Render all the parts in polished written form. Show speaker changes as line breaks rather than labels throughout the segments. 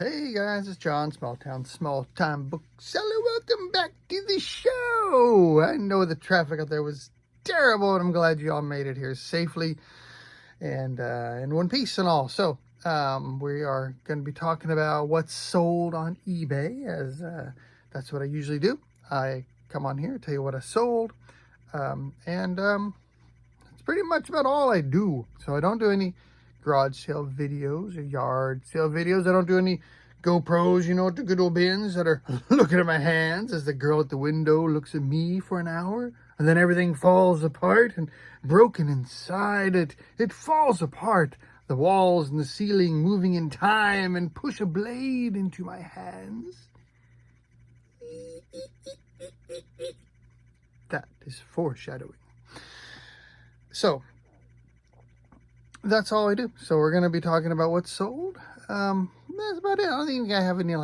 Hey guys, it's John, small time bookseller. Welcome back to the show. I know the traffic out there was terrible, and I'm glad you all made it here safely and in one piece and all. So we are going to be talking about what's sold on eBay, as that's what I usually do. I come on here, tell you what I sold, and it's pretty much about all I do. So I don't do any garage sale videos or yard sale videos. I don't do any GoPros, you know, the good old bins that are looking at my hands as the girl at the window looks at me for an hour, and then everything falls apart and broken inside it. It falls apart. The walls and the ceiling moving in time and push a blade into my hands. That is foreshadowing. So that's all I do. So we're going to be talking about what's sold. That's about it. I don't think I have any,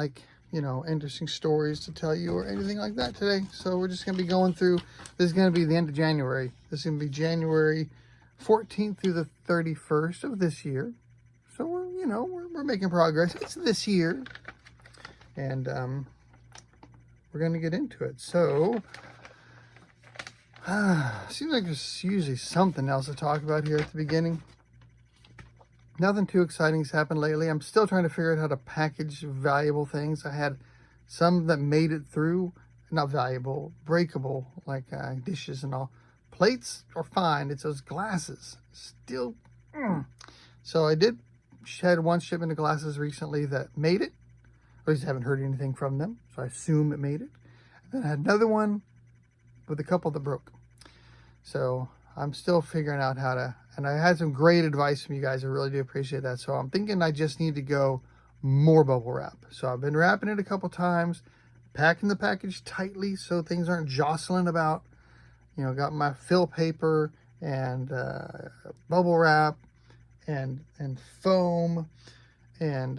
interesting stories to tell you or anything like that today. So we're just going to be going through. This is going to be the end of January. This is going to be January 14th through the 31st of this year. So we're making progress. It's this year. And we're going to get into it. So seems like there's usually something else to talk about here at the beginning. Nothing too exciting has happened lately. I'm still trying to figure out how to package valuable things. I had some that made it through, not valuable, breakable, like dishes and all. Plates are fine. It's those glasses. Still. So I did had one shipment of glasses recently that made it. At least I haven't heard anything from them, so I assume it made it. And then I had another one with a couple that broke. So I'm still figuring out how to, and I had some great advice from you guys. I really do appreciate that. So I'm thinking I just need to go more bubble wrap. So I've been wrapping it a couple times, packing the package tightly so things aren't jostling about. Got my fill paper and bubble wrap and foam and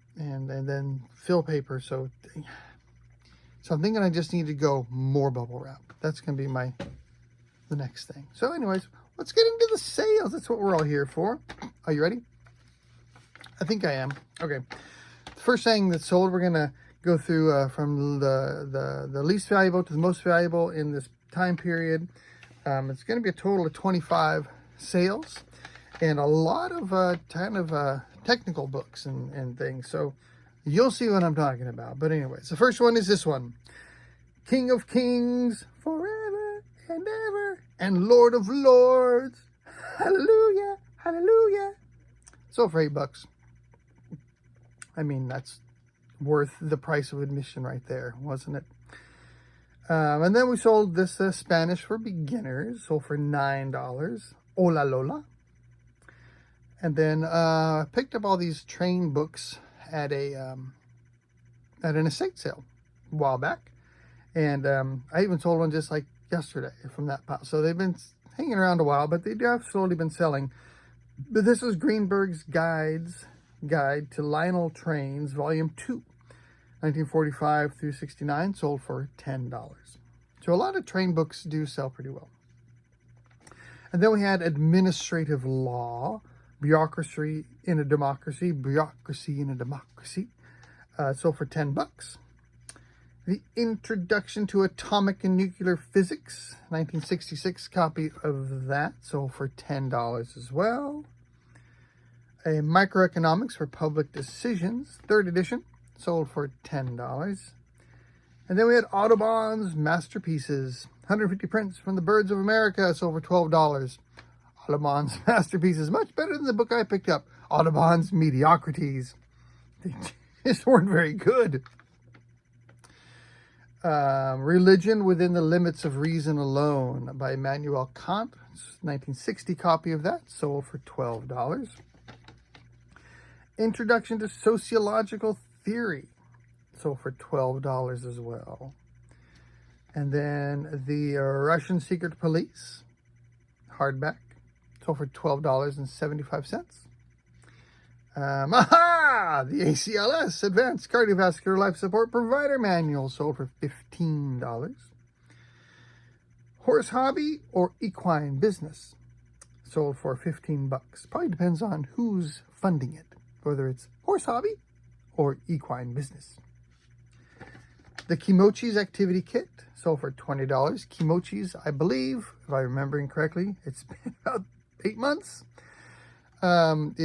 then fill paper. So I'm thinking I just need to go more bubble wrap. That's going to be the next thing. So anyways, let's get into the sales. That's what we're all here for. Are you ready? I think I am. Okay. The first thing that's sold, we're going to go through from the least valuable to the most valuable in this time period. It's going to be a total of 25 sales and a lot of technical books and things. So you'll see what I'm talking about. But anyways, the first one is this one. King of Kings forever and ever, and Lord of Lords, hallelujah, hallelujah. So for $8, I mean, that's worth the price of admission right there, wasn't it? And then we sold this Spanish for beginners, sold for $9. Hola Lola. And then I picked up all these train books at an estate sale a while back, and I even sold one just like yesterday from that pile. So they've been hanging around a while, but they have slowly been selling. But this is Greenberg's Guide to Lionel Trains, Volume 2, 1945 through 69, sold for $10. So a lot of train books do sell pretty well. And then we had Administrative Law, Bureaucracy in a Democracy, sold for $10. The Introduction to Atomic and Nuclear Physics, 1966 copy of that, sold for $10 as well. A Microeconomics for Public Decisions, 3rd edition, sold for $10. And then we had Audubon's Masterpieces, 150 prints from the Birds of America, sold for $12. Audubon's Masterpieces, much better than the book I picked up, Audubon's Mediocrities. They just weren't very good. Religion Within the Limits of Reason Alone by Immanuel Kant, 1960 copy of that, sold for $12. Introduction to Sociological Theory, sold for $12 as well. And then the Russian Secret Police, hardback, sold for $12.75. The ACLS Advanced Cardiovascular Life Support Provider Manual, sold for $15. Horse Hobby or Equine Business, sold for $15. Probably depends on who's funding it, whether it's Horse Hobby or equine business. The Kimochi's Activity Kit sold for $20. Kimochi's, I believe, if I'm remembering correctly, it's been about 8 months, SEL,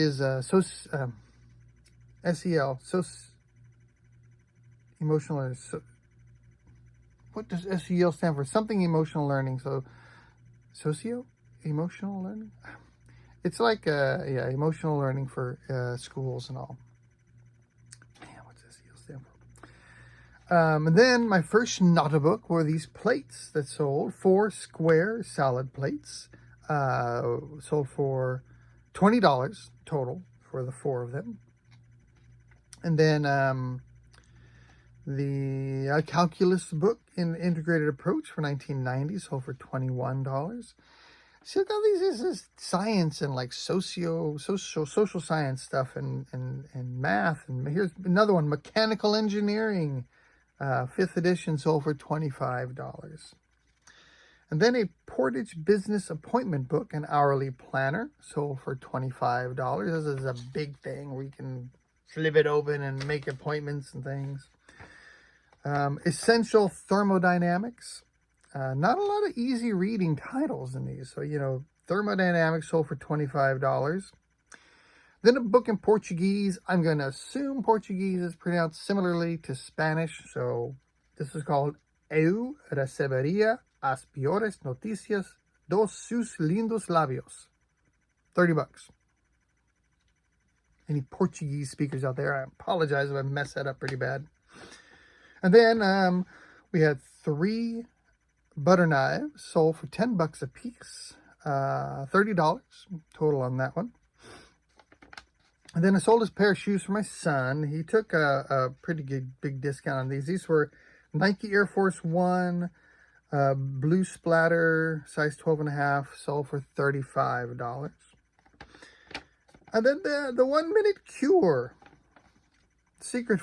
emotional learning. What does SEL stand for? Something emotional learning. So, socio-emotional learning? It's like, emotional learning for schools and all. Man, what's SEL stand for? And then my first Nota book were these plates that sold. 4 square salad plates. Sold for $20 total for the 4 of them. And then the calculus book in integrated approach for 1990 sold for $21. See, look how this is science and like social science stuff and math. And here's another one, mechanical engineering, 5th edition sold for $25. And then a Portage business appointment book, an hourly planner, sold for $25. This is a big thing where you can flip it open and make appointments and things. Essential thermodynamics. Not a lot of easy reading titles in these. So, thermodynamics sold for $25. Then a book in Portuguese. I'm going to assume Portuguese is pronounced similarly to Spanish. So this is called Eu receberia as piores noticias dos sus lindos labios. $30. Any Portuguese speakers out there, I apologize if I messed that up pretty bad. And then we had 3 butter knives sold for $10 a piece. $30 total on that one. And then I sold this pair of shoes for my son. He took a pretty good big discount on these. These were Nike Air Force One, blue splatter, size 12.5, sold for $35. And then the 1 minute cure, secret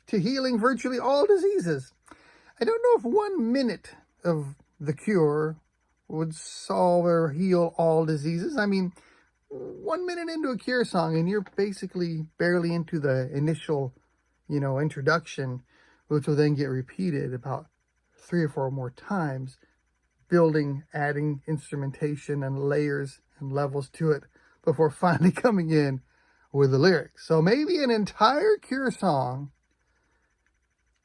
to healing virtually all diseases. I don't know if 1 minute of the cure would solve or heal all diseases. I mean, 1 minute into a Cure song and you're basically barely into the initial, introduction, which will then get repeated about 3 or 4 more times, adding instrumentation and layers and levels to it before finally coming in with the lyrics. So maybe an entire Cure song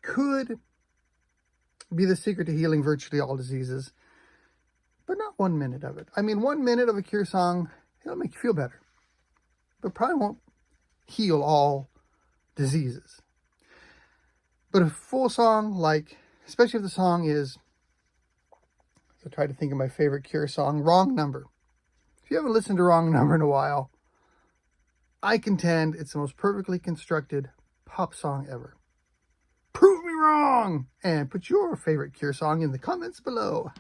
could be the secret to healing virtually all diseases, but not 1 minute of it. I mean, 1 minute of a Cure song, it'll make you feel better, but probably won't heal all diseases. But a full song, especially if the song is, I'll try to think of my favorite Cure song, Wrong Number. If you haven't listened to Wrong Number in a while, I contend it's the most perfectly constructed pop song ever. Prove me wrong! And put your favorite Cure song in the comments below.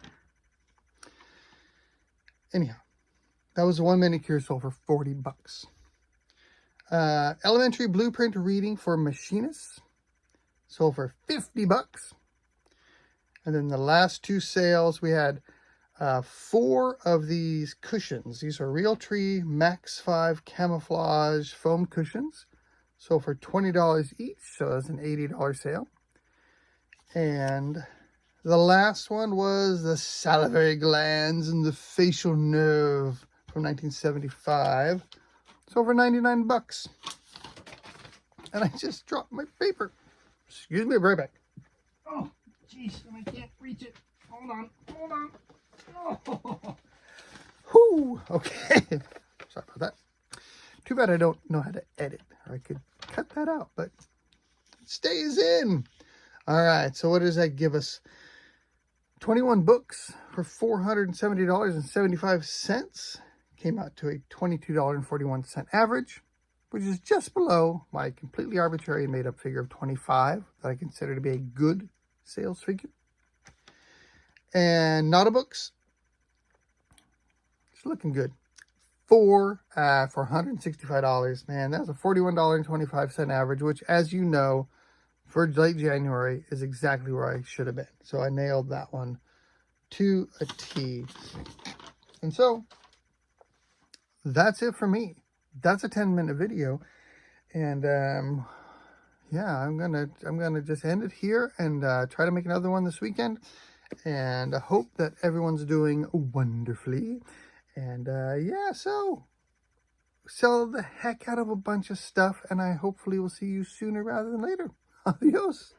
Anyhow, that was a 1 minute Cure sold for $40. Elementary blueprint reading for machinists sold for $50. And then the last 2 sales, we had 4 of these cushions. These are Realtree Max 5 camouflage foam cushions. Sold for $20 each, so that's an $80 sale. And the last one was the salivary glands and the facial nerve from 1975. Sold for $99. And I just dropped my paper. Excuse me, I'll be right back. Oh, jeez, I can't reach it. Hold on. Oh. Whew. Okay. Sorry about that. Too bad I don't know how to edit. I could cut that out, but it stays in. All right, so what does that give us? 21 books for $470.75. Came out to a $22.41 average, which is just below my completely arbitrary and made-up figure of 25 that I consider to be a good sales figure. And Nota books, it's looking good. 4 for $165. Man, that's a $41.25 average, which, as you know, for late January is exactly where I should have been. So I nailed that one to a T. And so that's it for me. That's a 10-minute video. And yeah, I'm gonna just end it here and try to make another one this weekend. And I hope that everyone's doing wonderfully. And yeah, so sell the heck out of a bunch of stuff, and I hopefully will see you sooner rather than later. Adios.